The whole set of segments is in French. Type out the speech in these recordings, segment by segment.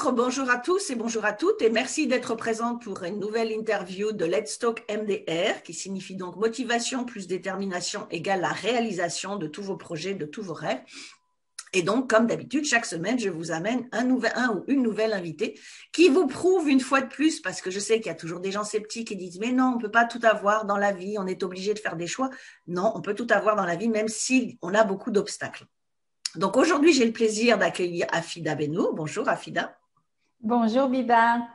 Bonjour à tous et bonjour à toutes et merci d'être présente pour une nouvelle interview de Let's Talk MDR qui signifie donc motivation plus détermination égale la réalisation de tous vos projets, de tous vos rêves. Et donc, comme d'habitude, chaque semaine, je vous amène un ou une nouvelle invitée qui vous prouve une fois de plus, parce que je sais qu'il y a toujours des gens sceptiques qui disent « Mais non, on ne peut pas tout avoir dans la vie, on est obligé de faire des choix. » Non, on peut tout avoir dans la vie, même si on a beaucoup d'obstacles. Donc aujourd'hui, j'ai le plaisir d'accueillir Afida Bennou. Bonjour Afida. Bonjour Biba.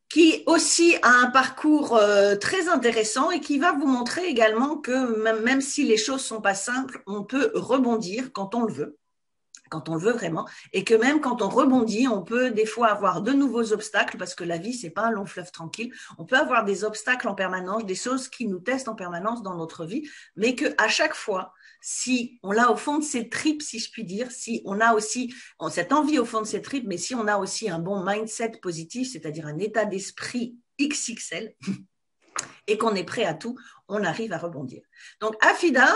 Qui aussi a un parcours très intéressant et qui va vous montrer également que même si les choses sont pas simples, on peut rebondir quand on le veut. Quand on le veut vraiment, et que même quand on rebondit, on peut des fois avoir de nouveaux obstacles, parce que la vie, c'est pas un long fleuve tranquille. On peut avoir des obstacles en permanence, des choses qui nous testent en permanence dans notre vie, mais que à chaque fois, si on l'a au fond de ses tripes, si je puis dire, si on a aussi cette envie au fond de ses tripes, mais si on a aussi un bon mindset positif, c'est-à-dire un état d'esprit XXL, et qu'on est prêt à tout, on arrive à rebondir. Donc, Afida,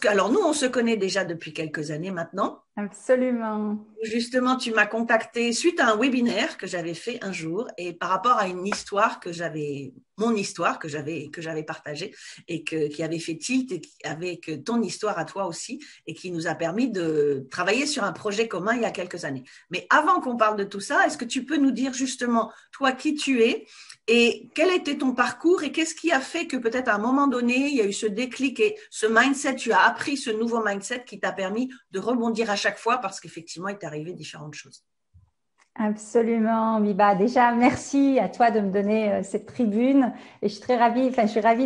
alors nous, on se connaît déjà depuis quelques années maintenant. Absolument. Justement, tu m'as contacté suite à un webinaire que j'avais fait un jour et par rapport à une histoire mon histoire que j'avais partagée et qui avait fait tilt avec ton histoire à toi aussi et qui nous a permis de travailler sur un projet commun il y a quelques années. Mais avant qu'on parle de tout ça, est-ce que tu peux nous dire justement, toi, qui tu es et quel était ton parcours et qu'est-ce qui a fait que peut-être à un moment donné, il y a eu ce déclic et ce mindset, tu as appris ce nouveau mindset qui t'a permis de rebondir à chaque fois parce qu'effectivement, il t'est arrivé différentes choses. Absolument, Biba. Déjà, merci à toi de me donner cette tribune et je suis ravie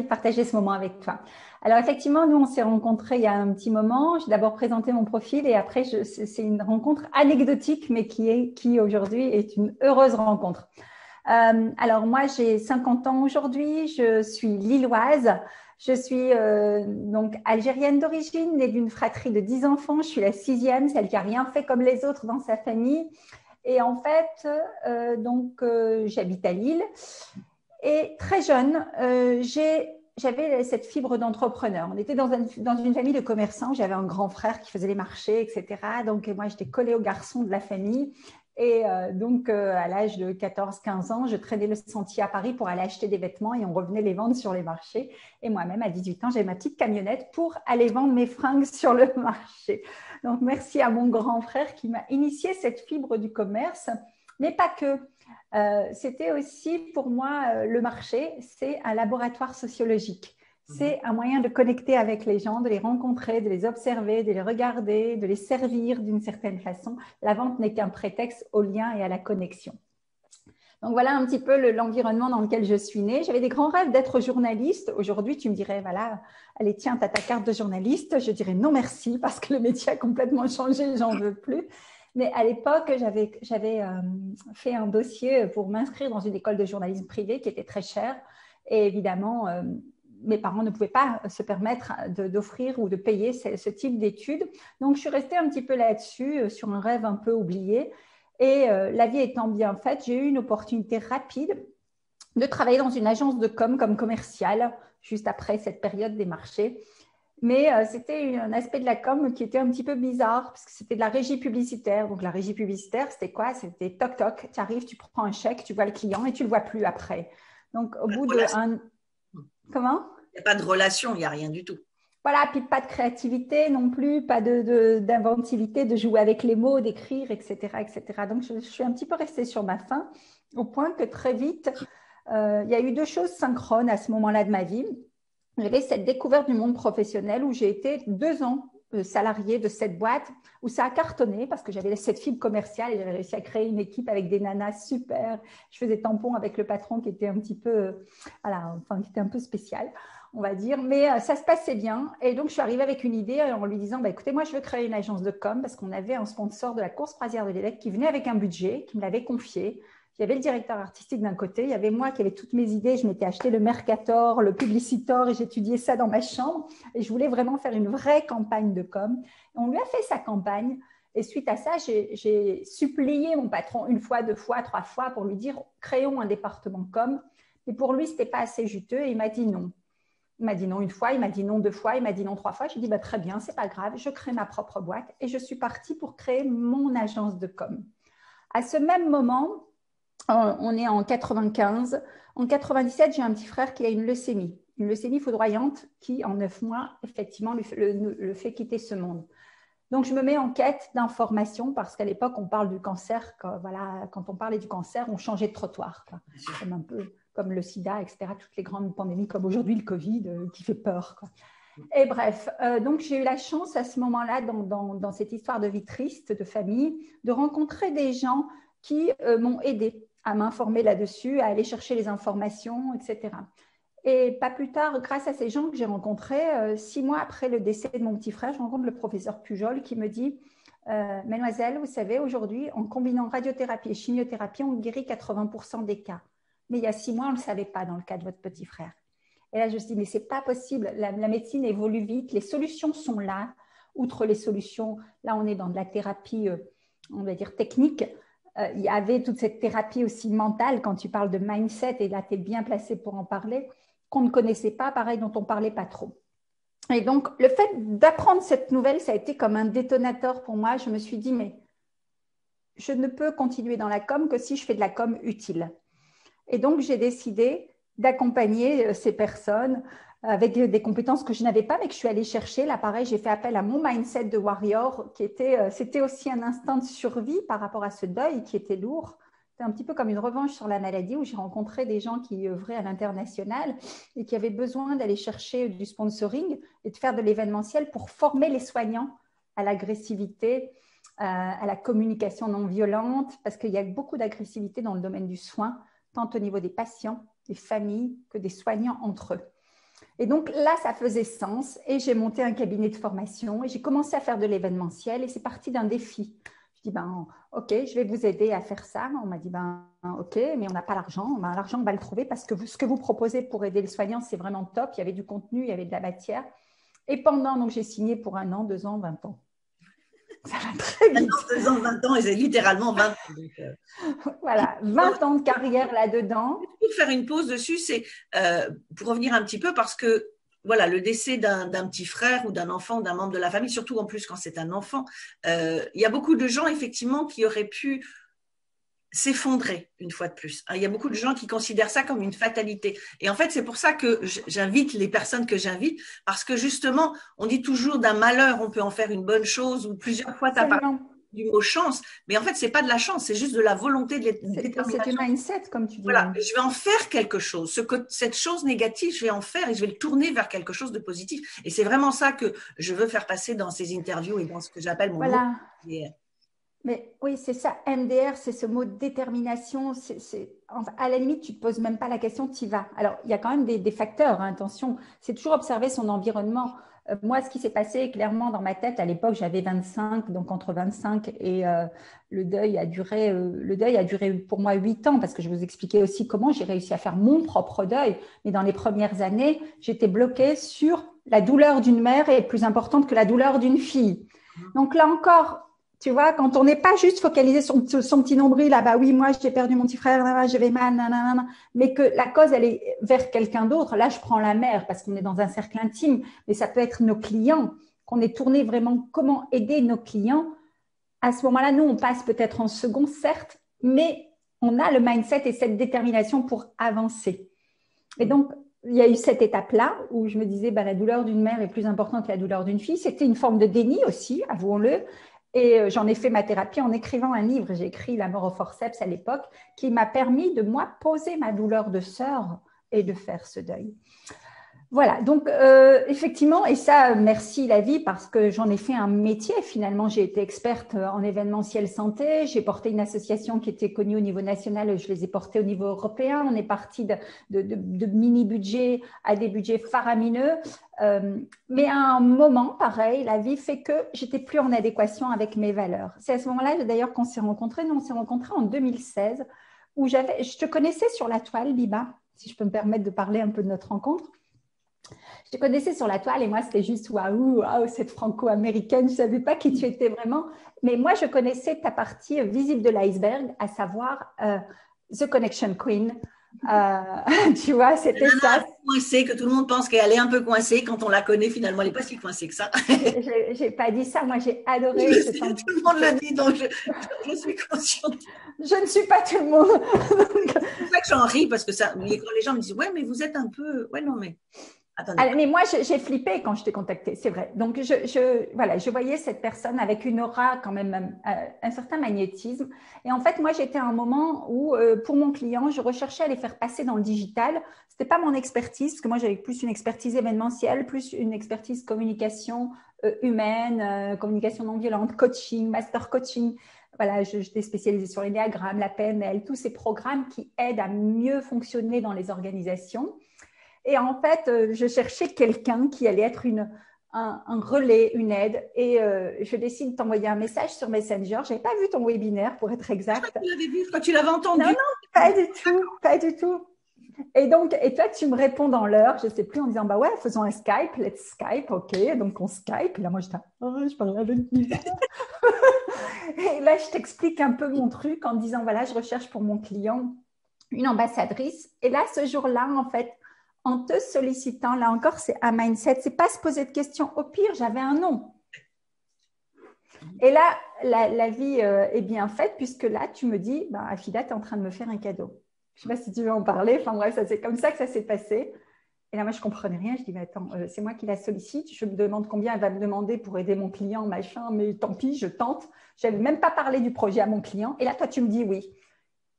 de partager ce moment avec toi. Alors effectivement, nous, on s'est rencontrés il y a un petit moment. J'ai d'abord présenté mon profil et après, c'est une rencontre anecdotique, mais qui aujourd'hui est une heureuse rencontre. Alors moi, j'ai 50 ans aujourd'hui, je suis lilloise. Je suis donc algérienne d'origine, née d'une fratrie de 10 enfants. Je suis la 6e, celle qui a rien fait comme les autres dans sa famille. Et en fait, j'habite à Lille. Et très jeune, j'avais cette fibre d'entrepreneur. On était dans une famille de commerçants. J'avais un grand frère qui faisait les marchés, etc. Donc, moi, j'étais collée aux garçons de la famille. Et à l'âge de 14-15 ans, je traînais le sentier à Paris pour aller acheter des vêtements et on revenait les vendre sur les marchés. Et moi-même, à 18 ans, j'avais ma petite camionnette pour aller vendre mes fringues sur le marché. Donc, merci à mon grand frère qui m'a initié cette fibre du commerce, mais pas que. C'était aussi pour moi, le marché, c'est un laboratoire sociologique. C'est un moyen de connecter avec les gens, de les rencontrer, de les observer, de les regarder, de les servir d'une certaine façon. La vente n'est qu'un prétexte au lien et à la connexion. Donc, voilà un petit peu l'environnement dans lequel je suis née. J'avais des grands rêves d'être journaliste. Aujourd'hui, tu me dirais, voilà, allez, tiens, tu as ta carte de journaliste. Je dirais non merci parce que le métier a complètement changé, j'en veux plus. Mais à l'époque, j'avais fait un dossier pour m'inscrire dans une école de journalisme privée qui était très chère. Et évidemment, mes parents ne pouvaient pas se permettre d'offrir ou de payer ce type d'études. Donc, je suis restée un petit peu là-dessus, sur un rêve un peu oublié. Et la vie étant bien faite, j'ai eu une opportunité rapide de travailler dans une agence de com comme commerciale, juste après cette période des marchés. Mais c'était un aspect de la com qui était un petit peu bizarre parce que c'était de la régie publicitaire. Donc, la régie publicitaire, c'était quoi? C'était toc-toc, tu arrives, tu prends un chèque, tu vois le client et tu ne le vois plus après. Donc, au bout de Comment? Il n'y a pas de relation, il n'y a rien du tout. Voilà, puis pas de créativité non plus, pas d'inventivité, de jouer avec les mots, d'écrire, etc., etc. Donc, je suis un petit peu restée sur ma faim au point que très vite, il y a eu deux choses synchrones à ce moment-là de ma vie. J'avais cette découverte du monde professionnel où j'ai été 2 ans salariée de cette boîte où ça a cartonné parce que j'avais cette fibre commerciale et j'avais réussi à créer une équipe avec des nanas super. Je faisais tampon avec le patron qui était un petit peu, qui était un peu spécial, on va dire. Mais ça se passait bien. Et donc, je suis arrivée avec une idée en lui disant, écoutez, moi, je veux créer une agence de com parce qu'on avait un sponsor de la course croisière de l'évêque qui venait avec un budget, qui me l'avait confié. Il y avait le directeur artistique d'un côté, il y avait moi qui avais toutes mes idées. Je m'étais acheté le Mercator, le Publicitor et j'étudiais ça dans ma chambre. Et je voulais vraiment faire une vraie campagne de com. Et on lui a fait sa campagne. Et suite à ça, j'ai supplié mon patron 1 fois, 2 fois, 3 fois pour lui dire créons un département com. Mais pour lui, ce n'était pas assez juteux et il m'a dit non. Il m'a dit non 1 fois, il m'a dit non 2 fois, il m'a dit non 3 fois. J'ai dit très bien, c'est pas grave, je crée ma propre boîte et je suis partie pour créer mon agence de com. À ce même moment, On est en 95. En 97, j'ai un petit frère qui a une leucémie foudroyante qui, en 9 mois, effectivement, le fait quitter ce monde. Donc, je me mets en quête d'informations parce qu'à l'époque, on parle du cancer. Quand on parlait du cancer, on changeait de trottoir, quoi. Comme un peu comme le sida, etc. Toutes les grandes pandémies, comme aujourd'hui le Covid, qui fait peur, quoi. Et bref, donc j'ai eu la chance à ce moment-là, dans cette histoire de vie triste, de famille, de rencontrer des gens qui m'ont aidé à m'informer là-dessus, à aller chercher les informations, etc. Et pas plus tard, grâce à ces gens que j'ai rencontrés, 6 mois après le décès de mon petit frère, je rencontre le professeur Pujol qui me dit Mademoiselle, vous savez, aujourd'hui, en combinant radiothérapie et chimiothérapie, on guérit 80% des cas. Mais il y a 6 mois, on ne le savait pas dans le cas de votre petit frère. Et là, je me suis dit, mais ce n'est pas possible. La médecine évolue vite. Les solutions sont là. Outre les solutions, là, on est dans de la thérapie, on va dire, technique. Il y avait toute cette thérapie aussi mentale, quand tu parles de mindset, et là, tu es bien placé pour en parler, qu'on ne connaissait pas, pareil, dont on ne parlait pas trop. Et donc, le fait d'apprendre cette nouvelle, ça a été comme un détonateur pour moi. Je me suis dit, mais je ne peux continuer dans la com que si je fais de la com utile. Et donc, j'ai décidé d'accompagner ces personnes avec des compétences que je n'avais pas, mais que je suis allée chercher. Là, pareil, j'ai fait appel à mon mindset de warrior, c'était aussi un instinct de survie par rapport à ce deuil qui était lourd. C'était un petit peu comme une revanche sur la maladie où j'ai rencontré des gens qui œuvraient à l'international et qui avaient besoin d'aller chercher du sponsoring et de faire de l'événementiel pour former les soignants à l'agressivité, à la communication non violente, parce qu'il y a beaucoup d'agressivité dans le domaine du soin, tant au niveau des patients, des familles que des soignants entre eux. Et donc là, ça faisait sens et j'ai monté un cabinet de formation et j'ai commencé à faire de l'événementiel et c'est parti d'un défi. Je dis, ok, je vais vous aider à faire ça. On m'a dit, ok, mais on n'a pas l'argent. L'argent, on va le trouver parce que ce que vous proposez pour aider les soignants, c'est vraiment top. Il y avait du contenu, il y avait de la matière. Et donc j'ai signé pour 1 an, 2 ans, 20 ans. Ça va très vite. 2 ans, 20 ans, et c'est littéralement 20 ans. Donc, voilà, 20 ans de carrière là-dedans. Pour faire une pause dessus, c'est pour revenir un petit peu parce que voilà, le décès d'un petit frère ou d'un enfant, d'un membre de la famille, surtout en plus quand c'est un enfant, il y a beaucoup de gens effectivement qui auraient pu s'effondrer une fois de plus. Il y a beaucoup de gens qui considèrent ça comme une fatalité. Et en fait, c'est pour ça que j'invite les personnes que j'invite, parce que justement, on dit toujours d'un malheur, on peut en faire une bonne chose, ou plusieurs fois, tu as parlé du mot chance, mais en fait, c'est pas de la chance, c'est juste de la volonté, de détermination. C'est du mindset, comme tu dis. Voilà, je vais en faire quelque chose. Cette chose négative, je vais en faire et je vais le tourner vers quelque chose de positif. Et c'est vraiment ça que je veux faire passer dans ces interviews et dans ce que j'appelle mon mot. Mais oui, c'est ça. MDR, c'est ce mot détermination. Enfin, à la limite, tu ne te poses même pas la question, tu y vas. Alors, il y a quand même des facteurs, hein, attention. C'est toujours observer son environnement. Moi, ce qui s'est passé clairement dans ma tête, à l'époque, j'avais 25, donc entre 25 et le deuil a duré pour moi 8 ans, parce que je vous expliquais aussi comment j'ai réussi à faire mon propre deuil. Mais dans les premières années, j'étais bloquée sur la douleur d'une mère est plus importante que la douleur d'une fille. Donc là encore, tu vois, quand on n'est pas juste focalisé sur son petit nombril, là, oui, moi, j'ai perdu mon petit frère, je vais mal, nanana, mais que la cause, elle est vers quelqu'un d'autre. Là, je prends la mère parce qu'on est dans un cercle intime, mais ça peut être nos clients, qu'on est tourné vraiment comment aider nos clients. À ce moment-là, nous, on passe peut-être en second, certes, mais on a le mindset et cette détermination pour avancer. Et donc, il y a eu cette étape-là où je me disais, la douleur d'une mère est plus importante que la douleur d'une fille. C'était une forme de déni aussi, avouons-le. Et j'en ai fait ma thérapie en écrivant un livre. J'ai écrit La mort au forceps à l'époque, qui m'a permis de, moi, poser ma douleur de sœur et de faire ce deuil. Voilà, donc effectivement, et ça, merci la vie, parce que j'en ai fait un métier. Finalement, j'ai été experte en événementiel santé. J'ai porté une association qui était connue au niveau national. Je les ai portées au niveau européen. On est parti de mini-budgets à des budgets faramineux. Mais à un moment, pareil, la vie fait que j'étais plus en adéquation avec mes valeurs. C'est à ce moment-là, d'ailleurs, qu'on s'est rencontrés. Nous, on s'est rencontrés en 2016, où je te connaissais sur la toile, Biba, si je peux me permettre de parler un peu de notre rencontre. Je te connaissais sur la toile et moi, c'était juste waouh, cette franco-américaine. Je ne savais pas qui tu étais vraiment. Mais moi, je connaissais ta partie visible de l'iceberg, à savoir The Connection Queen, Tu vois, c'était ça. Coincée, que tout le monde pense qu'elle est un peu coincée. Quand on la connaît, finalement, elle n'est pas si coincée que ça. J'ai pas dit ça. Moi, j'ai Je adoré le ce sais, temps. tout le monde le dit, donc je suis consciente. Je ne suis pas tout le monde. C'est pour ça que j'en ris, parce que ça, quand les gens me disent, ouais, mais vous êtes un peu. Ouais, non, mais attendez. Mais moi, j'ai flippé quand je t'ai contacté, c'est vrai. Donc, voilà, je voyais cette personne avec une aura quand même, un certain magnétisme. Et en fait, moi, j'étais à un moment où, pour mon client, je recherchais à les faire passer dans le digital. C'était pas mon expertise, parce que moi, j'avais plus une expertise événementielle, plus une expertise communication humaine, communication non violente, coaching, master coaching. Voilà, j'étais spécialisée sur les diagrammes, la PNL, tous ces programmes qui aident à mieux fonctionner dans les organisations. Et en fait, je cherchais quelqu'un qui allait être un relais, une aide. Et je décide de t'envoyer un message sur Messenger. Je n'avais pas vu ton webinaire, pour être exact. Tu l'avais vu, tu l'avais entendu. Non, non, pas du tout, pas du tout. Et donc, et toi, tu me réponds dans l'heure, je ne sais plus, en disant, bah ouais, faisons un Skype, let's Skype, ok. Donc, on Skype. Et là, moi, j'étais, oh, je parle avec Mila. Et là, je t'explique un peu mon truc en disant, voilà, je recherche pour mon client une ambassadrice. Et là, ce jour-là, en fait, en te sollicitant, là encore, c'est un mindset. C'est pas se poser de questions. Au pire, j'avais un nom. Et là, la vie est bien faite puisque là, tu me dis, bah, Afida, tu es en train de me faire un cadeau. Je ne sais pas si tu veux en parler. Enfin bref, c'est comme ça que ça s'est passé. Et là, moi, je ne comprenais rien. Je dis, mais attends, c'est moi qui la sollicite. Je me demande combien elle va me demander pour aider mon client, machin. Mais tant pis, je tente. Je n'avais même pas parlé du projet à mon client. Et là, toi, tu me dis oui.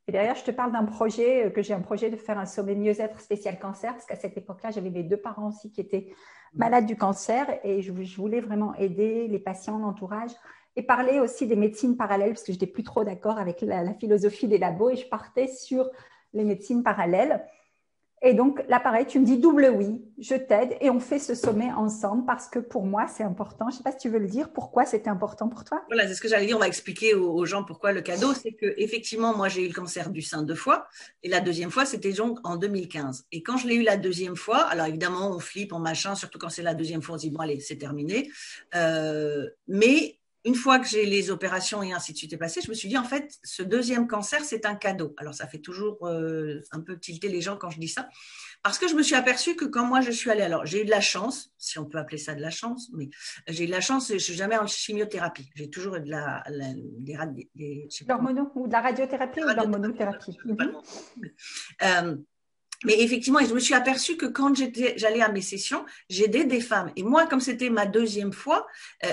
Et derrière, je te parle d'un projet, que j'ai un projet de faire un sommet mieux-être spécial cancer, parce qu'à cette époque-là, j'avais mes 2 parents aussi qui étaient malades du cancer et je voulais vraiment aider les patients, l'entourage et parler aussi des médecines parallèles, parce que je n'étais plus trop d'accord avec la philosophie des labos et je partais sur les médecines parallèles. Et donc, là, pareil, tu me dis double oui, je t'aide et on fait ce sommet ensemble parce que pour moi, c'est important. Je ne sais pas si tu veux le dire, pourquoi c'était important pour toi? Voilà, c'est ce que j'allais dire. On va expliquer aux gens pourquoi le cadeau. C'est que effectivement, moi, j'ai eu le cancer du sein 2 fois. Et la deuxième fois, c'était donc en 2015. Et quand je l'ai eu la deuxième fois, alors évidemment, on flippe, on machin, surtout quand c'est la deuxième fois, on se dit, bon, allez, c'est terminé. Mais une fois que j'ai les opérations et ainsi de suite est passé, je me suis dit, en fait, ce deuxième cancer, c'est un cadeau. Alors, ça fait toujours un peu tilter les gens quand je dis ça. Parce que je me suis aperçue que quand moi je suis allée, alors j'ai eu de la chance, si on peut appeler ça de la chance, mais j'ai eu de la chance, je ne suis jamais en chimiothérapie. J'ai toujours eu des l'hormono ou de la radiothérapie ou de l'hormonothérapie. Mais effectivement, je me suis aperçue que quand j'allais à mes sessions, j'aidais des femmes. Et moi, comme c'était ma deuxième fois,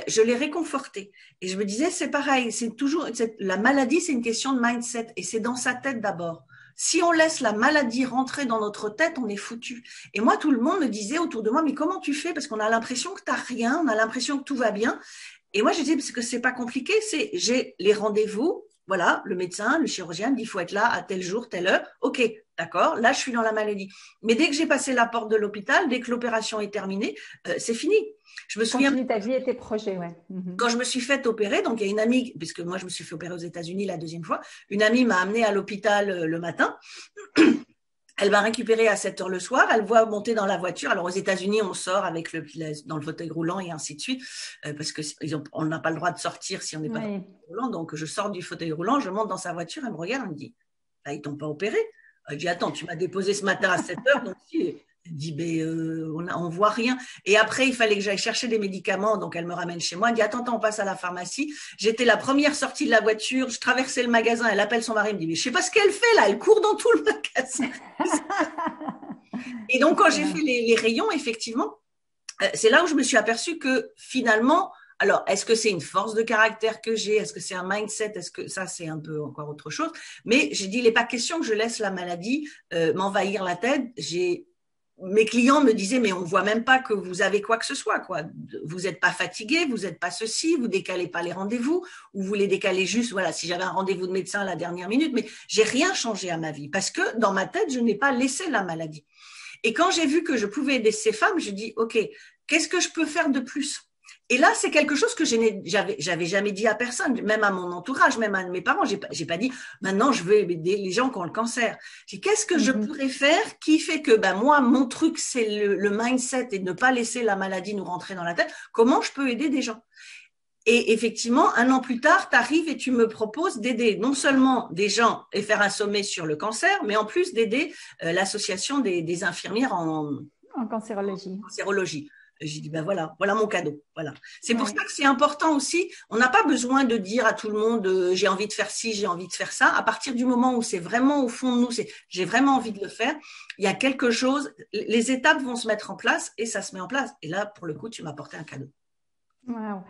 je les réconfortais. Et je me disais, c'est pareil, c'est toujours la maladie, c'est une question de mindset. Et c'est dans sa tête d'abord. Si on laisse la maladie rentrer dans notre tête, on est foutu. Et moi, tout le monde me disait autour de moi, mais comment tu fais? Parce qu'on a l'impression que tu n'as rien, on a l'impression que tout va bien. Et moi, je disais, parce que c'est pas compliqué, j'ai les rendez-vous. Voilà, le médecin, le chirurgien me dit, il faut être là à tel jour, telle heure. OK, d'accord, là, je suis dans la maladie. Mais dès que j'ai passé la porte de l'hôpital, dès que l'opération est terminée, c'est fini. Je me souviens. Continue ta vie et tes projets, ouais. Quand je me suis fait opérer, donc il y a une amie, puisque moi je me suis fait opérer aux États-Unis la deuxième fois, une amie m'a amenée à l'hôpital le matin. Elle m'a récupérée à 7 heures le soir. Elle voit monter dans la voiture. Alors aux États-Unis, on sort avec dans le fauteuil roulant et ainsi de suite, parce que on n'a pas le droit de sortir si on n'est pas dans le fauteuil roulant. Donc je sors du fauteuil roulant, je monte dans sa voiture, elle me regarde, elle me dit, ah, ils t'ont pas opéré? Je dis, attends, tu m'as déposé ce matin à 7 heures, donc si. Elle dit, on voit rien. Et après, il fallait que j'aille chercher des médicaments. Donc, elle me ramène chez moi. Elle dit, attends, on passe à la pharmacie. J'étais la première sortie de la voiture. Je traversais le magasin. Elle appelle son mari. Elle me dit, mais je sais pas ce qu'elle fait là. Elle court dans tout le magasin. Et donc, quand j'ai fait les rayons, effectivement, c'est là où je me suis aperçue que finalement, alors, est-ce que c'est une force de caractère que j'ai? Est-ce que c'est un mindset? Est-ce que ça, c'est un peu encore autre chose? Mais j'ai dit, il n'est pas question que je laisse la maladie m'envahir la tête. Mes clients me disaient, mais on ne voit même pas que vous avez quoi que ce soit, quoi. Vous n'êtes pas fatigué, vous n'êtes pas ceci, vous décalez pas les rendez-vous, ou vous les décalez juste, voilà, si j'avais un rendez-vous de médecin à la dernière minute, mais j'ai rien changé à ma vie parce que dans ma tête, je n'ai pas laissé la maladie. Et quand j'ai vu que je pouvais aider ces femmes, je dis, OK, qu'est-ce que je peux faire de plus? Et là, c'est quelque chose que j'avais jamais dit à personne, même à mon entourage, même à mes parents. J'ai pas dit, maintenant, je veux aider les gens qui ont le cancer. J'ai dit, qu'est-ce que je pourrais faire qui fait que, moi, mon truc, c'est le mindset et de ne pas laisser la maladie nous rentrer dans la tête. Comment je peux aider des gens? Et effectivement, un an plus tard, tu arrives et tu me proposes d'aider non seulement des gens et faire un sommet sur le cancer, mais en plus d'aider l'association des infirmières En cancérologie. en sérologie. J'ai dit, ben voilà, voilà mon cadeau. Voilà. C'est pour Ouais. ça que c'est important aussi. On n'a pas besoin de dire à tout le monde, j'ai envie de faire ci, j'ai envie de faire ça. À partir du moment où c'est vraiment au fond de nous, j'ai vraiment envie de le faire, il y a quelque chose, les étapes vont se mettre en place et ça se met en place. Et là, pour le coup, tu m'as apporté un cadeau. Wow.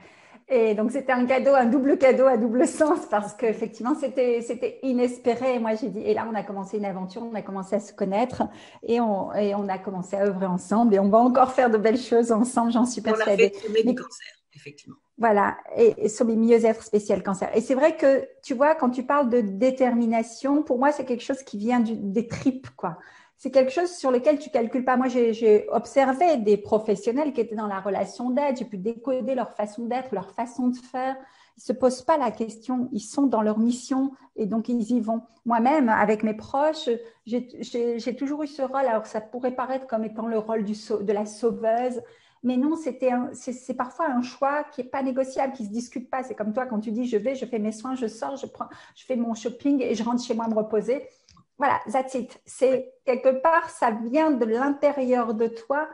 Et donc, c'était un cadeau, un double cadeau à double sens parce qu'effectivement, c'était inespéré. Et moi, j'ai dit, et là, on a commencé une aventure, on a commencé à se connaître et on a commencé à œuvrer ensemble et on va encore faire de belles choses ensemble, j'en suis On a fait persuadée. le sommet du Mais cancer, effectivement. voilà, et sur les mieux-être spécial cancer. Et c'est vrai que, tu vois, quand tu parles de détermination, pour moi, c'est quelque chose qui vient des tripes, quoi. C'est quelque chose sur lequel tu calcules pas. Moi, j'ai observé des professionnels qui étaient dans la relation d'aide. J'ai pu décoder leur façon d'être, leur façon de faire. Ils se posent pas la question. Ils sont dans leur mission et donc ils y vont. Moi-même, avec mes proches, j'ai toujours eu ce rôle. Alors, ça pourrait paraître comme étant le rôle de la sauveuse. Mais non, c'est parfois un choix qui n'est pas négociable, qui ne se discute pas. C'est comme toi, quand tu dis, je fais mes soins, je sors, je fais mon shopping et je rentre chez moi me reposer. Voilà, that's it. C'est quelque part, ça vient de l'intérieur de toi.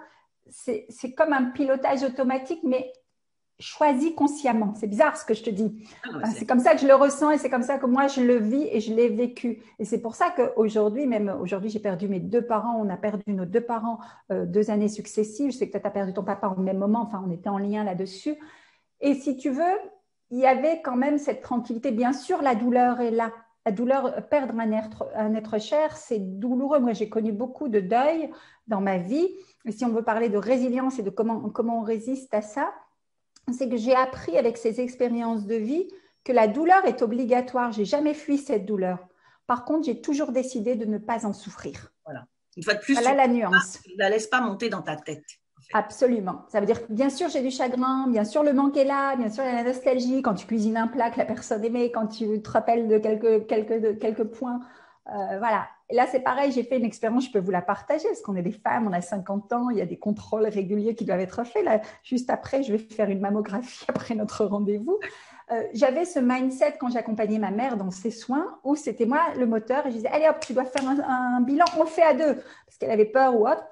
C'est comme un pilotage automatique, mais choisi consciemment. C'est bizarre ce que je te dis. Ah, C'est comme ça que je le ressens et c'est comme ça que moi je le vis et je l'ai vécu. Et c'est pour ça qu'aujourd'hui, même aujourd'hui, j'ai perdu mes deux parents. On a perdu nos deux parents 2 années successives. Je sais que tu as perdu ton papa au même moment. Enfin, on était en lien là-dessus. Et si tu veux, il y avait quand même cette tranquillité. Bien sûr, la douleur est là. La douleur, perdre un être cher, c'est douloureux. Moi, j'ai connu beaucoup de deuil dans ma vie. Et si on veut parler de résilience et de comment on résiste à ça, c'est que j'ai appris avec ces expériences de vie que la douleur est obligatoire. J'ai jamais fui cette douleur. Par contre, j'ai toujours décidé de ne pas en souffrir. Voilà. Une fois de plus, Voilà la nuance. tu ne la laisses pas monter dans ta tête. En fait. Absolument. Ça veut dire que bien sûr, j'ai du chagrin, bien sûr, le manque est là, bien sûr, il y a la nostalgie quand tu cuisines un plat que la personne aimait, quand tu te rappelles de quelques points. Voilà. Et là, c'est pareil, j'ai fait une expérience, je peux vous la partager, parce qu'on est des femmes, on a 50 ans, il y a des contrôles réguliers qui doivent être faits. Là, juste après, je vais faire une mammographie après notre rendez-vous. J'avais ce mindset quand j'accompagnais ma mère dans ses soins, où c'était moi le moteur, et je disais, allez hop, tu dois faire un bilan, on le fait à deux, parce qu'elle avait peur ou autre.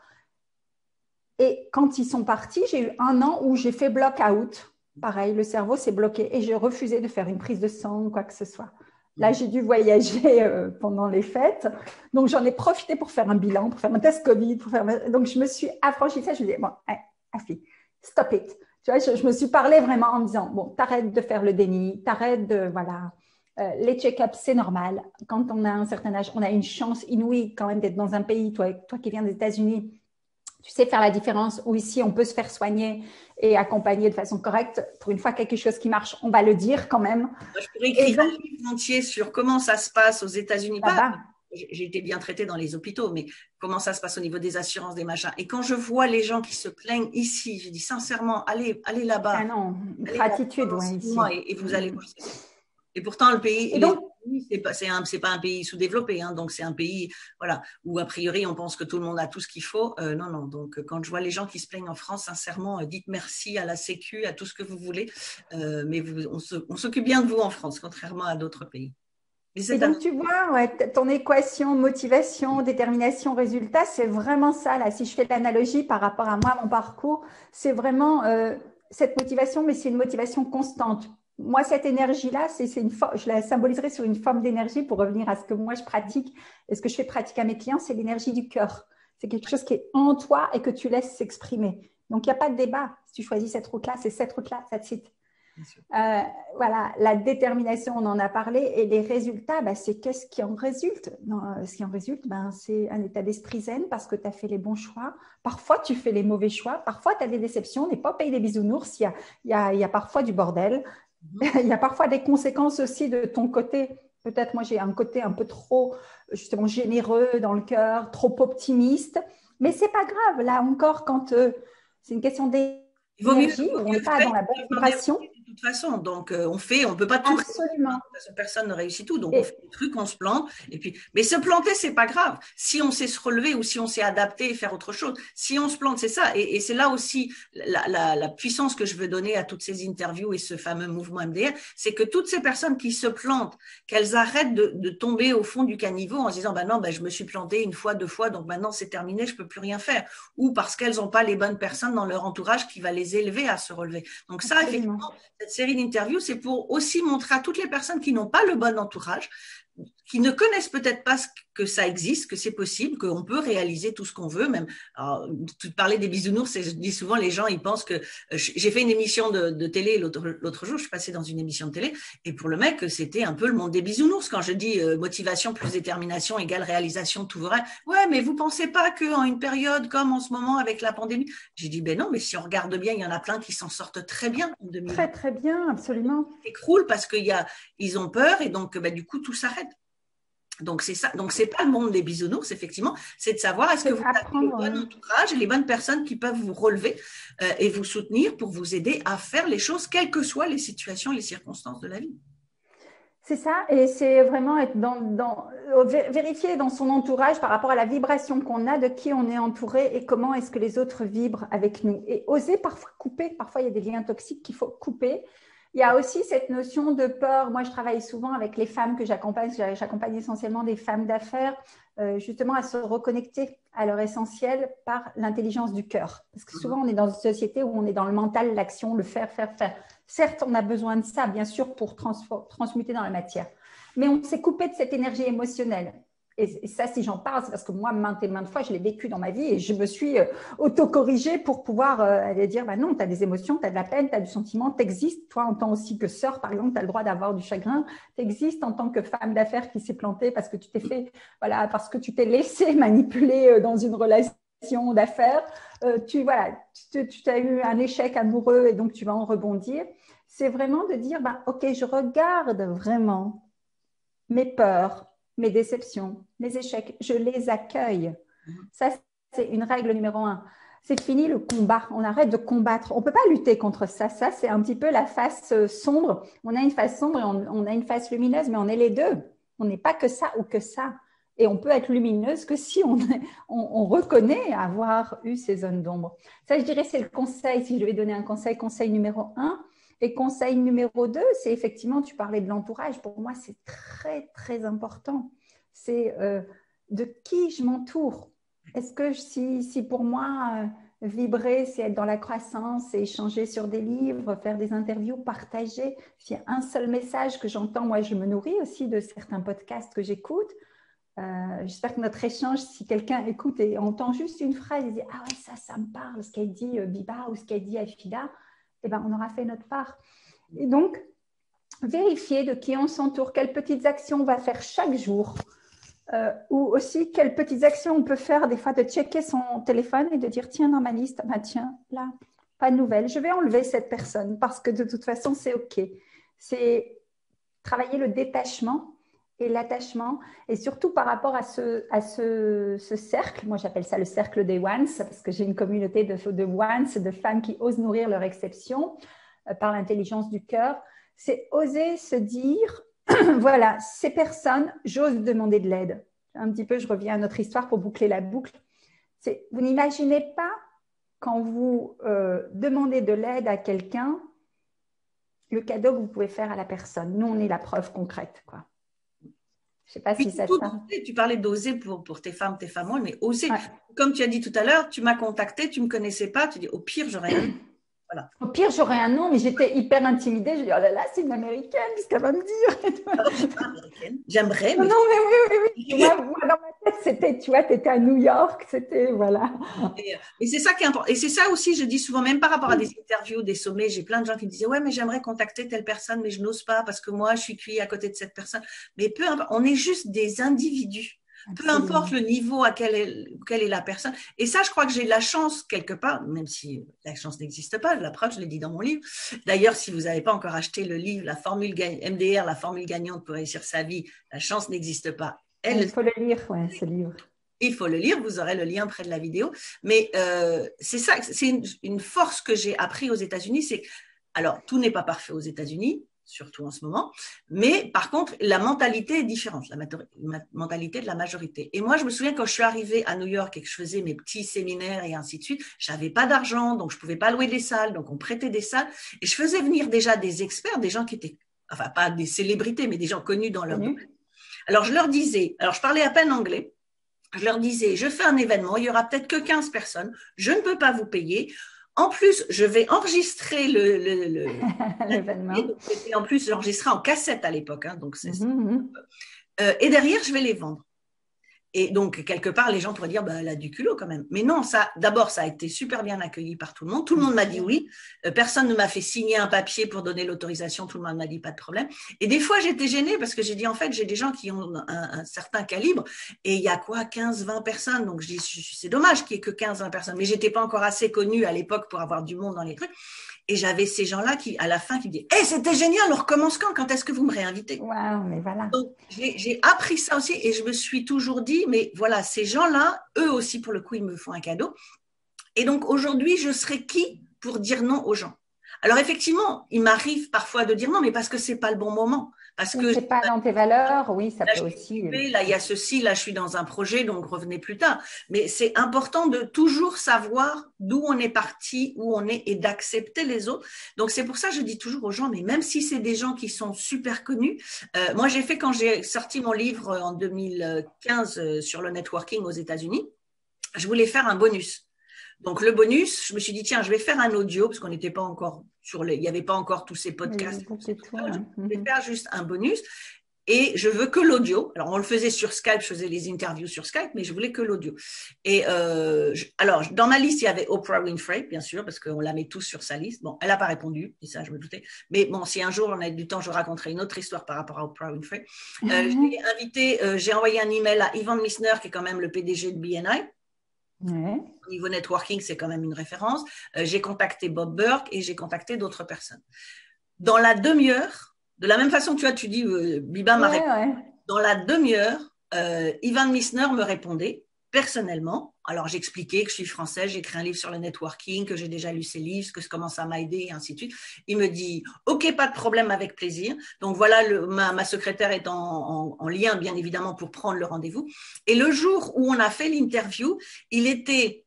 Et quand ils sont partis, j'ai eu 1 an où j'ai fait block-out. Pareil, le cerveau s'est bloqué et j'ai refusé de faire une prise de sang, quoi que ce soit. Là, j'ai dû voyager pendant les fêtes. Donc, j'en ai profité pour faire un bilan, pour faire un test Covid. Donc, je me suis affranchie de ça. Je me disais, bon, Afi, stop it. Tu vois, je me suis parlé vraiment en me disant, bon, t'arrêtes de faire le déni, t'arrêtes de, voilà. Les check-ups, c'est normal. Quand on a un certain âge, on a une chance inouïe quand même d'être dans un pays, toi qui viens des États-Unis, tu sais faire la différence, où ici, on peut se faire soigner et accompagner de façon correcte. Pour une fois, quelque chose qui marche, on va le dire quand même. Je pourrais écrire un livre entier sur comment ça se passe aux États-Unis. J'ai été bien traitée dans les hôpitaux, mais comment ça se passe au niveau des assurances, des machins. Et quand je vois les gens qui se plaignent ici, je dis sincèrement, allez là-bas. Ah non, gratitude, ouais, ici. Et vous allez voir. Et pourtant, le pays, c'est pas un pays sous-développé, hein, donc c'est un pays, voilà, où a priori on pense que tout le monde a tout ce qu'il faut. Non, non. Donc quand je vois les gens qui se plaignent en France, sincèrement, dites merci à la Sécu, à tout ce que vous voulez, mais on s'occupe bien de vous en France, contrairement à d'autres pays. Et donc tu vois, ouais, ton équation motivation, détermination, résultat, c'est vraiment ça là. Si je fais l'analogie par rapport à moi, mon parcours, c'est vraiment cette motivation, mais c'est une motivation constante. Moi, cette énergie-là, je la symboliserai sur une forme d'énergie pour revenir à ce que moi je pratique et ce que je fais pratiquer à mes clients, c'est l'énergie du cœur. C'est quelque chose qui est en toi et que tu laisses s'exprimer. Donc, il n'y a pas de débat. Si tu choisis cette route-là, c'est cette route-là, that's it. Voilà, la détermination, on en a parlé, et les résultats, c'est qu'est-ce qui en résulte. Ce qui en résulte, c'est un état d'esprit zen parce que tu as fait les bons choix. Parfois, tu fais les mauvais choix. Parfois, tu as des déceptions. On n'est pas au pays des bisounours. Il y a parfois du bordel. Il y a parfois des conséquences aussi de ton côté. Peut-être moi, j'ai un côté un peu trop, justement, généreux dans le cœur, trop optimiste. Mais ce n'est pas grave. Là encore, quand c'est une question d'énergie, on n'est pas dans la bonne vibration. toute façon. Donc, on peut pas tout réussir. Absolument. De toute façon, personne ne réussit tout. Donc, on Et fait des trucs, on se plante. Et puis, mais se planter, c'est pas grave. Si on sait se relever ou si on sait adapter et faire autre chose. Si on se plante, c'est ça. Et c'est là aussi la puissance que je veux donner à toutes ces interviews et ce fameux mouvement MDR, c'est que toutes ces personnes qui se plantent, qu'elles arrêtent de tomber au fond du caniveau en se disant, ben non, ben je me suis plantée une fois, deux fois, donc maintenant c'est terminé, je peux plus rien faire. Ou parce qu'elles n'ont pas les bonnes personnes dans leur entourage qui va les élever à se relever. Donc ça, absolument. effectivement, cette série d'interviews, c'est pour aussi montrer à toutes les personnes qui n'ont pas le bon entourage, qui ne connaissent peut-être pas que ça existe, que c'est possible, qu'on peut réaliser tout ce qu'on veut. Même, alors, tu parlais des bisounours, et je dis souvent, les gens, ils pensent que j'ai fait une émission de télé l'autre jour, je suis passée dans une émission de télé, et pour le mec, c'était un peu le monde des bisounours. Quand je dis motivation plus détermination égale réalisation de tous vos rêves. Ouais, mais vous pensez pas qu'en une période comme en ce moment avec la pandémie, j'ai dit, ben non, mais si on regarde bien, il y en a plein qui s'en sortent très bien en 2020. Très, très bien, absolument. Ils s'écroulent parce qu'ils ont peur et donc, ben, du coup, tout s'arrête. Donc c'est ça. Donc c'est pas le monde des bisounours, effectivement. C'est de savoir est-ce que vous avez le bon entourage et les bonnes personnes qui peuvent vous relever et vous soutenir pour vous aider à faire les choses, quelles que soient les situations, les circonstances de la vie. C'est ça, et c'est vraiment être vérifier dans son entourage par rapport à la vibration qu'on a, de qui on est entouré et comment est-ce que les autres vibrent avec nous. Et oser parfois couper, parfois il y a des liens toxiques qu'il faut couper. Il y a aussi cette notion de peur. Moi, je travaille souvent avec les femmes que j'accompagne. J'accompagne essentiellement des femmes d'affaires, justement à se reconnecter à leur essentiel par l'intelligence du cœur. Parce que souvent, on est dans une société où on est dans le mental, l'action, le faire, faire, faire. Certes, on a besoin de ça, bien sûr, pour transmuter dans la matière. Mais on s'est coupé de cette énergie émotionnelle. Et ça, si j'en parle, c'est parce que moi, maintes et maintes fois, je l'ai vécu dans ma vie et je me suis auto-corrigée pour pouvoir aller dire, bah non, tu as des émotions, tu as de la peine, tu as du sentiment, tu existes. Toi, en tant aussi que sœur, par exemple, tu as le droit d'avoir du chagrin. Tu existes en tant que femme d'affaires qui s'est plantée parce que tu t'es fait, voilà, parce que tu t'es laissé manipuler dans une relation d'affaires. Tu as eu un échec amoureux et donc tu vas en rebondir. C'est vraiment de dire, bah, ok, je regarde vraiment mes peurs, mes déceptions, mes échecs, je les accueille. Ça, c'est une règle numéro 1. C'est fini le combat, on arrête de combattre. On ne peut pas lutter contre ça. Ça, c'est un petit peu la face sombre. On a une face sombre et on a une face lumineuse, mais on est les deux. On n'est pas que ça ou que ça. Et on peut être lumineuse que si on reconnaît avoir eu ces zones d'ombre. Ça, je dirais, c'est le conseil. Si je devais donner un conseil numéro 1. Et conseil numéro 2, c'est effectivement, tu parlais de l'entourage. Pour moi, c'est très, très important. C'est de qui je m'entoure. Est-ce que si pour moi, vibrer, c'est être dans la croissance, c'est échanger sur des livres, faire des interviews, partager. S'il y a un seul message que j'entends, moi, je me nourris aussi de certains podcasts que j'écoute. J'espère que notre échange, si quelqu'un écoute et entend juste une phrase, il dit « Ah ouais, ça me parle, ce qu'elle dit Biba ou ce qu'elle dit Afida », eh ben, on aura fait notre part. Et donc, vérifier de qui on s'entoure, quelles petites actions on va faire chaque jour, ou aussi quelles petites actions on peut faire, des fois de checker son téléphone et de dire, tiens, dans ma liste, bah, tiens, là, pas de nouvelles, je vais enlever cette personne parce que de toute façon, c'est OK. C'est travailler le détachement et l'attachement, et surtout par rapport à ce cercle, moi j'appelle ça le cercle des ones, parce que j'ai une communauté de ones, de femmes qui osent nourrir leur exception par l'intelligence du cœur, c'est oser se dire, voilà, ces personnes, j'ose demander de l'aide. Un petit peu, je reviens à notre histoire pour boucler la boucle. Vous n'imaginez pas quand vous demandez de l'aide à quelqu'un, le cadeau que vous pouvez faire à la personne. Nous, on est la preuve concrète, quoi. Je ne sais pas si ça te parle. Tu parlais d'oser pour tes femmes mais oser. Ouais. Comme tu as dit tout à l'heure, tu m'as contacté, tu ne me connaissais pas, tu dis au pire, j'aurais un. Voilà. Au pire, j'aurais un nom, mais j'étais hyper intimidée. Je dis, oh là là, c'est une américaine, qu'est-ce qu'elle va me dire? Alors, je ne suis pas américaine, j'aimerais. Mais... Non, mais oui. Moi, dans ma tête, c'était, tu vois, tu étais à New York, c'était, voilà. Et c'est ça qui est important. Et c'est ça aussi, je dis souvent, même par rapport à des interviews, des sommets, j'ai plein de gens qui me disaient, ouais, mais j'aimerais contacter telle personne, mais je n'ose pas parce que moi, je suis cuit à côté de cette personne. Mais peu importe, on est juste des individus. Absolument. Peu importe le niveau quel est la personne. Et ça, je crois que j'ai la chance quelque part, même si la chance n'existe pas, la preuve, je l'ai dit dans mon livre. D'ailleurs, si vous n'avez pas encore acheté le livre, la formule MDR, la formule gagnante pour réussir sa vie, la chance n'existe pas. Il faut le lire, ouais, ce livre. Il faut le lire, vous aurez le lien près de la vidéo. Mais c'est ça, c'est une force que j'ai appris aux États-Unis, c'est Alors, tout n'est pas parfait aux États-Unis, surtout en ce moment, mais par contre, la mentalité est différente, la mentalité de la majorité. Et moi, je me souviens quand je suis arrivée à New York et que je faisais mes petits séminaires et ainsi de suite, j'avais pas d'argent, donc je pouvais pas louer des salles, donc on prêtait des salles, et je faisais venir déjà des experts, des gens qui étaient, enfin pas des célébrités, mais des gens connus dans leur domaine. Alors, je leur disais, alors je parlais à peine anglais, je leur disais, je fais un événement, il y aura peut-être que 15 personnes, je ne peux pas vous payer. En plus, je vais enregistrer l'événement. Et en plus, j'enregistrais en cassette à l'époque, hein, donc et derrière, je vais les vendre. Et donc, quelque part, les gens pourraient dire, bah, elle a du culot quand même. Mais non, d'abord, ça a été super bien accueilli par tout le monde. Tout le monde m'a dit oui. Personne ne m'a fait signer un papier pour donner l'autorisation. Tout le monde m'a dit pas de problème. Et des fois, j'étais gênée parce que j'ai dit, en fait, j'ai des gens qui ont un certain calibre et il y a quoi, 15, 20 personnes. Donc, je dis, c'est dommage qu'il n'y ait que 15, 20 personnes. Mais j'étais pas encore assez connue à l'époque pour avoir du monde dans les trucs. Et j'avais ces gens-là qui, à la fin, qui me disaient, hey, c'était génial, on recommence quand? Quand est-ce que vous me réinvitez? Waouh, mais voilà. Donc, j'ai appris ça aussi et je me suis toujours dit, mais voilà, ces gens-là, eux aussi, pour le coup, ils me font un cadeau. Et donc, aujourd'hui, je serai qui pour dire non aux gens? Alors, effectivement, il m'arrive parfois de dire non, mais parce que c'est pas le bon moment. Parce que c'est pas dans tes valeurs, oui, ça là, peut aussi. Là, il y a ceci, là, je suis dans un projet, donc revenez plus tard. Mais c'est important de toujours savoir d'où on est parti, où on est, et d'accepter les autres. Donc, c'est pour ça que je dis toujours aux gens, mais même si c'est des gens qui sont super connus, moi, j'ai fait quand j'ai sorti mon livre en 2015 sur le networking aux États-Unis, je voulais faire un bonus. Donc, le bonus, je me suis dit, tiens, je vais faire un audio, parce qu'on n'était pas encore il n'y avait pas encore tous ces podcasts. Je vais faire juste un bonus. Et je veux que l'audio. Alors, on le faisait sur Skype, je faisais les interviews sur Skype, mais je voulais que l'audio. Et alors, dans ma liste, il y avait Oprah Winfrey, bien sûr, parce qu'on la met tous sur sa liste. Bon, elle n'a pas répondu, et ça, je me doutais. Mais bon, si un jour on a du temps, je raconterai une autre histoire par rapport à Oprah Winfrey. J'ai envoyé un email à Ivan Misner, qui est quand même le PDG de BNI. Ouais. Au niveau networking, c'est quand même une référence. J'ai contacté Bob Burke et j'ai contacté d'autres personnes. Dans la demi-heure, de la même façon que tu dis, Biba m'a répondu. Dans la demi-heure, Ivan Misner me répondait personnellement. Alors, j'expliquais que je suis française, j'ai écrit un livre sur le networking, que j'ai déjà lu ses livres, que comment ça m'a aidé, et ainsi de suite. Il me dit, OK, pas de problème, avec plaisir. Donc, voilà, ma secrétaire est en lien, bien évidemment, pour prendre le rendez-vous. Et le jour où on a fait l'interview, il était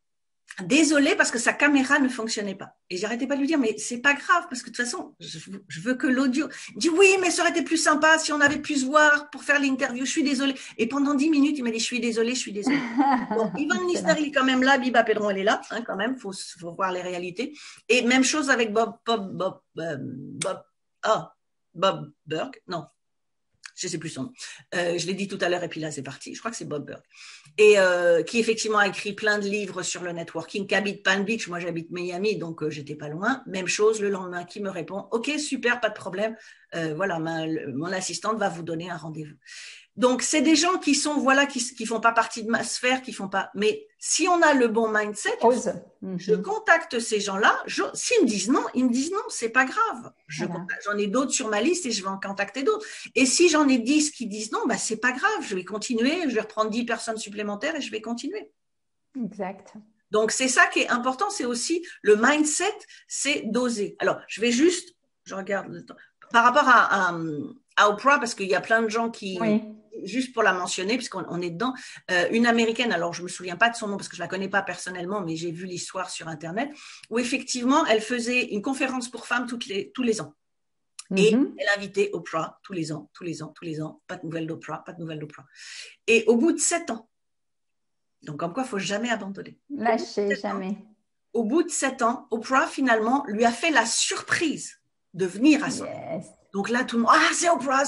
désolé parce que sa caméra ne fonctionnait pas. Et j'arrêtais pas de lui dire, mais c'est pas grave, parce que de toute façon, je veux que l'audio. Il dit, oui, mais ça aurait été plus sympa si on avait pu se voir pour faire l'interview. Je suis désolée. Et pendant 10 minutes, il m'a dit, je suis désolée, je suis désolée. Donc, Ivan Misner, il est quand même là. Biba Pedron, elle est là, hein, quand même. Faut voir les réalités. Et même chose avec Bob Burke. Non. Je ne sais plus son nom. Je l'ai dit tout à l'heure et puis là, c'est parti. Je crois que c'est Bob Burke. Et qui effectivement a écrit plein de livres sur le networking, qui habite Palm Beach. Moi, j'habite Miami, donc j'étais pas loin. Même chose, le lendemain, qui me répond, OK, super, pas de problème. Voilà, mon assistante va vous donner un rendez-vous. Donc, c'est des gens qui sont, voilà, qui font pas partie de ma sphère, qui font pas. Mais si on a le bon mindset, je contacte ces gens-là. S'ils me disent non, c'est pas grave. J'en ai d'autres sur ma liste et je vais en contacter d'autres. Et si j'en ai 10 qui disent non, bah, c'est pas grave. Je vais continuer. Je vais reprendre 10 personnes supplémentaires et je vais continuer. Exact. Donc, c'est ça qui est important. C'est aussi le mindset, c'est d'oser. Alors, je regarde le temps. Par rapport à Oprah, parce qu'il y a plein de gens qui, juste pour la mentionner, puisqu'on est dedans, une Américaine, alors je ne me souviens pas de son nom parce que je ne la connais pas personnellement, mais j'ai vu l'histoire sur Internet, où effectivement, elle faisait une conférence pour femmes tous les ans. Et elle invitait Oprah tous les ans, pas de nouvelles d'Oprah, pas de nouvelles d'Oprah. Et au bout de 7 ans, donc comme quoi, il ne faut jamais abandonner. Lâcher, jamais. Au bout de 7 ans, Oprah, finalement, lui a fait la surprise de venir à son Donc là, tout le monde, c'est Oprah.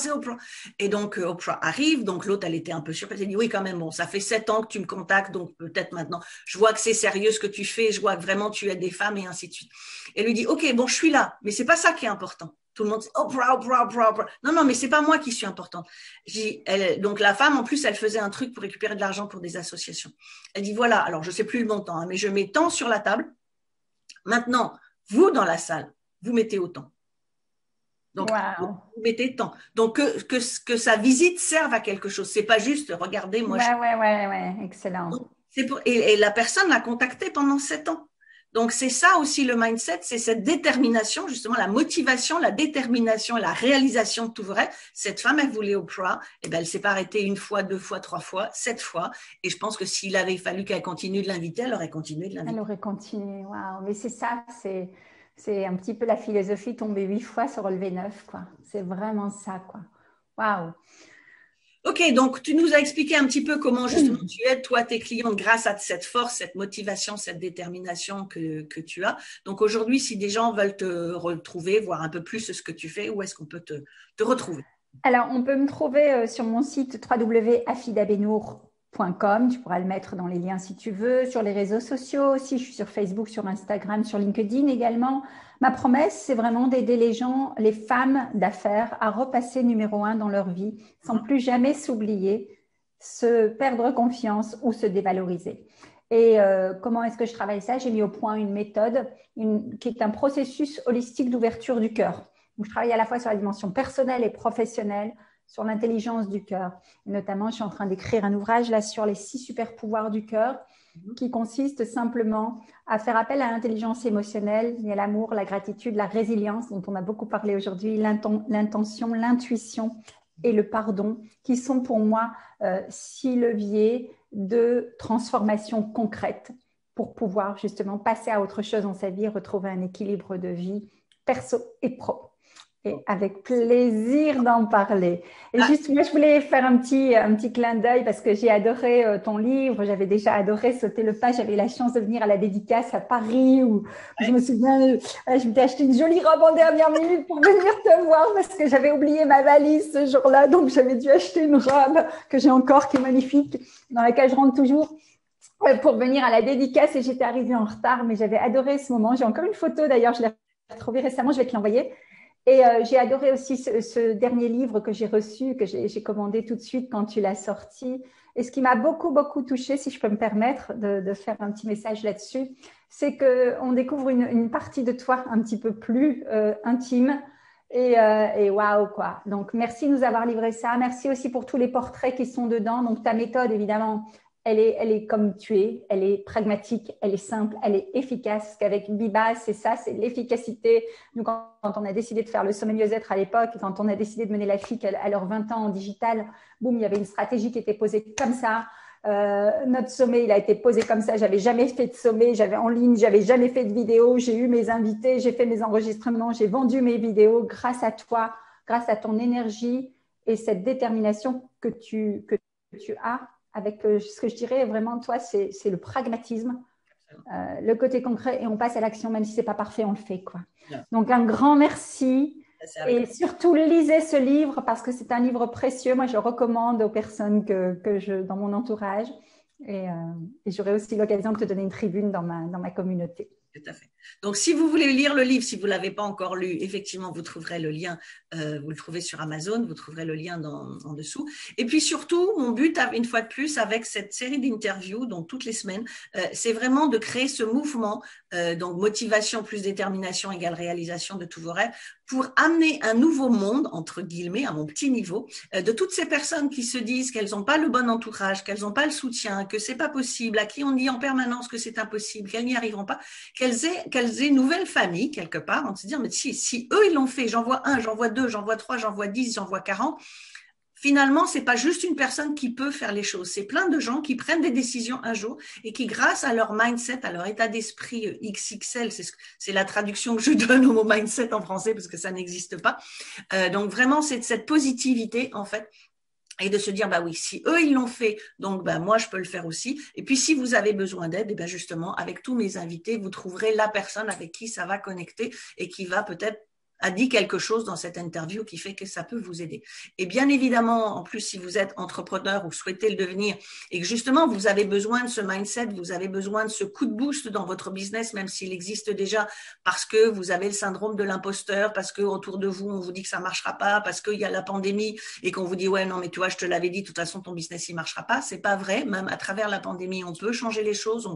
Et donc, Oprah arrive. Donc, l'autre, elle était un peu surprise. Elle dit, oui, quand même, bon, ça fait 7 ans que tu me contactes. Donc, peut-être maintenant, je vois que c'est sérieux ce que tu fais. Je vois que vraiment, tu aides des femmes et ainsi de suite. Elle lui dit, OK, bon, je suis là. Mais c'est pas ça qui est important. Tout le monde dit, Oprah. Non, mais c'est pas moi qui suis importante. Donc, la femme, en plus, elle faisait un truc pour récupérer de l'argent pour des associations. Elle dit, voilà, alors, je sais plus le montant, hein, mais je mets tant sur la table. Maintenant, vous, dans la salle, vous mettez autant. Donc, vous mettez tant. Donc, que sa visite serve à quelque chose. C'est pas juste, regardez, moi. Ouais, excellent. Donc, et la personne l'a contacté pendant 7 ans. Donc, c'est ça aussi le mindset, c'est cette détermination, justement, la motivation, la détermination, la réalisation de tout vrai. Cette femme, elle voulait Oprah, et ben, elle s'est pas arrêtée une fois, deux fois, trois fois, 7 fois. Et je pense que s'il avait fallu qu'elle continue de l'inviter, elle aurait continué de Elle l'inviter. aurait continué. Waouh. Mais c'est ça, c'est un petit peu la philosophie, tomber 8 fois, se relever 9, quoi. C'est vraiment ça, quoi. Waouh. Ok, donc tu nous as expliqué un petit peu comment justement tu aides toi tes clientes grâce à cette force, cette motivation, cette détermination que tu as. Donc aujourd'hui, si des gens veulent te retrouver, voir un peu plus ce que tu fais, où est-ce qu'on peut te retrouver? Alors, on peut me trouver sur mon site www.afidabenour.com. Tu pourras le mettre dans les liens si tu veux. Sur les réseaux sociaux aussi, je suis sur Facebook, sur Instagram, sur LinkedIn également. Ma promesse, c'est vraiment d'aider les gens, les femmes d'affaires, à repasser numéro 1 dans leur vie sans plus jamais s'oublier, se perdre confiance ou se dévaloriser. Et comment est-ce que je travaille ça? J'ai mis au point une méthode qui est un processus holistique d'ouverture du cœur. Donc, je travaille à la fois sur la dimension personnelle et professionnelle, sur l'intelligence du cœur. Et notamment, je suis en train d'écrire un ouvrage là sur les 6 super pouvoirs du cœur qui consiste simplement à faire appel à l'intelligence émotionnelle, il y a l'amour, la gratitude, la résilience dont on a beaucoup parlé aujourd'hui, l'intention, l'intuition et le pardon qui sont pour moi 6 leviers de transformation concrète pour pouvoir justement passer à autre chose dans sa vie, retrouver un équilibre de vie perso et pro. Et avec plaisir d'en parler. Et Ah, juste, moi, je voulais faire un petit clin d'œil parce que j'ai adoré ton livre. J'avais déjà adoré sauter le pas. J'avais la chance de venir à la dédicace à Paris où je me souviens, je m'étais acheté une jolie robe en dernière minute pour venir te voir parce que j'avais oublié ma valise ce jour-là. Donc, j'avais dû acheter une robe que j'ai encore qui est magnifique, dans laquelle je rentre toujours pour venir à la dédicace et j'étais arrivée en retard, mais j'avais adoré ce moment. J'ai encore une photo d'ailleurs, je l'ai retrouvée récemment, je vais te l'envoyer. Et j'ai adoré aussi ce dernier livre que j'ai reçu, que j'ai commandé tout de suite quand tu l'as sorti. Et ce qui m'a beaucoup, beaucoup touchée, si je peux me permettre de faire un petit message là-dessus, c'est qu'on découvre une partie de toi un petit peu plus intime. Et waouh, quoi. Donc, merci de nous avoir livré ça. Merci aussi pour tous les portraits qui sont dedans. Donc, ta méthode, évidemment, elle est comme tu es, elle est pragmatique, elle est simple, elle est efficace. Parce qu'avec Biba, c'est ça, c'est l'efficacité. Nous, quand on a décidé de faire le sommet mieux-être à l'époque, quand on a décidé de mener la FIC à leurs 20 ans en digital, boum, il y avait une stratégie qui était posée comme ça. Notre sommet, il a été posé comme ça. J'avais jamais fait de sommet, j'avais en ligne, j'avais jamais fait de vidéo. J'ai eu mes invités, j'ai fait mes enregistrements, j'ai vendu mes vidéos grâce à toi, grâce à ton énergie et cette détermination que tu as avec ce que je dirais vraiment, toi, c'est le pragmatisme, le côté concret, et on passe à l'action, même si ce n'est pas parfait, on le fait, quoi. non, Donc, un grand merci. c'est avec Et surtout, lisez ce livre parce que c'est un livre précieux. Moi, je le recommande aux personnes dans mon entourage. Et j'aurai aussi l'occasion de te donner une tribune dans ma communauté. tout à fait. Donc, si vous voulez lire le livre, si vous ne l'avez pas encore lu, effectivement, vous trouverez le lien, vous le trouvez sur Amazon, vous trouverez le lien en dessous. Et puis surtout, mon but, une fois de plus, avec cette série d'interviews, donc toutes les semaines, c'est vraiment de créer ce mouvement, donc motivation plus détermination égale réalisation de tous vos rêves, pour amener un nouveau monde, entre guillemets, à mon petit niveau, de toutes ces personnes qui se disent qu'elles n'ont pas le bon entourage, qu'elles n'ont pas le soutien, que c'est pas possible, à qui on dit en permanence que c'est impossible, qu'elles n'y arriveront pas, qu'elles aient une nouvelle famille quelque part, en se disant, mais si eux ils l'ont fait, j'en vois un, j'en vois deux, j'en vois trois, j'en vois 10, j'en vois 40, finalement, c'est pas juste une personne qui peut faire les choses, c'est plein de gens qui prennent des décisions un jour et qui, grâce à leur mindset, à leur état d'esprit XXL, c'est la traduction que je donne au mot mindset en français parce que ça n'existe pas. Donc vraiment, c'est cette positivité en fait. Et de se dire, bah oui, si eux, ils l'ont fait, donc bah, moi, je peux le faire aussi. Et puis, si vous avez besoin d'aide, et ben justement, avec tous mes invités, vous trouverez la personne avec qui ça va connecter et qui va peut-être a dit quelque chose dans cette interview qui fait que ça peut vous aider. Et bien évidemment, en plus, si vous êtes entrepreneur ou souhaitez le devenir et que justement, vous avez besoin de ce mindset, vous avez besoin de ce coup de boost dans votre business, même s'il existe déjà parce que vous avez le syndrome de l'imposteur, parce que autour de vous, on vous dit que ça marchera pas, parce qu'il y a la pandémie et qu'on vous dit, ouais, non, mais tu vois, je te l'avais dit, de toute façon, ton business, il marchera pas. C'est pas vrai. Même à travers la pandémie, on peut changer les choses,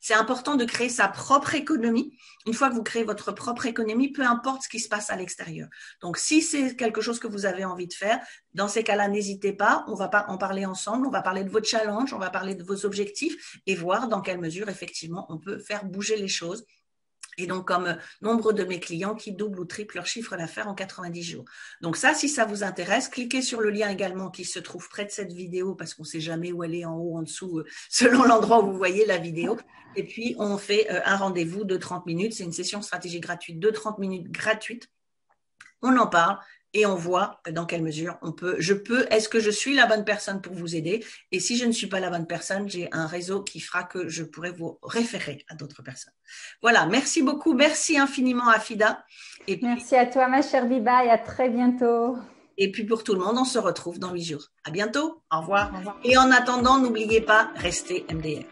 c'est important de créer sa propre économie. Une fois que vous créez votre propre économie, peu importe ce qui se passe à l'extérieur. Donc, si c'est quelque chose que vous avez envie de faire, dans ces cas-là, n'hésitez pas, on va en parler ensemble, on va parler de votre challenge, on va parler de vos objectifs et voir dans quelle mesure, effectivement, on peut faire bouger les choses Et donc, comme nombre de mes clients qui doublent ou triplent leur chiffre d'affaires en 90 jours. Donc ça, si ça vous intéresse, cliquez sur le lien également qui se trouve près de cette vidéo parce qu'on ne sait jamais où elle est, en haut, en dessous, selon l'endroit où vous voyez la vidéo. Et puis, on fait un rendez-vous de 30 minutes. C'est une session stratégie gratuite de 30 minutes gratuite. On en parle et on voit dans quelle mesure est-ce que je suis la bonne personne pour vous aider? Et si je ne suis pas la bonne personne, j'ai un réseau qui fera que je pourrai vous référer à d'autres personnes. Voilà, merci beaucoup. Merci infiniment, Afida. Et puis, merci à toi, ma chère Biba, et à très bientôt. Et puis pour tout le monde, on se retrouve dans 8 jours. À bientôt. Au revoir. Au revoir. Et en attendant, n'oubliez pas, restez MDR.